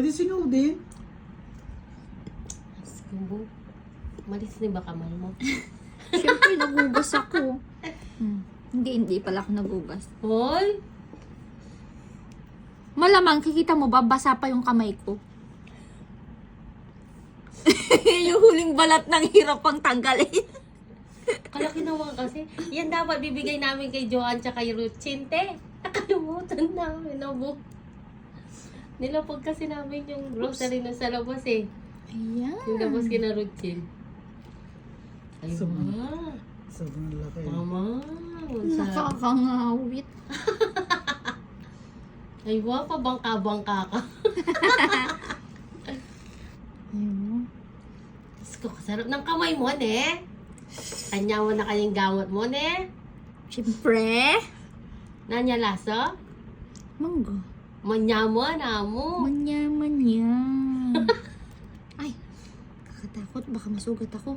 Pwede sinudin. Kumbo. Malis na ba kamay mo? Siyempre, nagugas ako. Hindi pala ako nagugas. Hoy! Malamang, kikita mo ba, basa pa yung kamay ko. Yung huling balat ng hirap pang tanggalin. Kalaki naman kasi. Yan dapat bibigay namin kay Joanne tsaka kay Ruchin, te. Nakalimutan namin. Nilapag kasi namin yung grocery na sa labas eh. Ayan. Yung labas kina Ruchin. Ay, Sobrang- ma. Sobrang laki. Mama. Nakakangawit. Ay, wa pa bangka-bangka ka. Ayun. Diyos ko, kasarap ng kamay mo, ne? Kanya mo na kanyang gamot mo, ne? Siyempre. Nanya laso? Mangga. Manya mo, na mo. Manya. Ay, kakatakot. Baka masugat ako.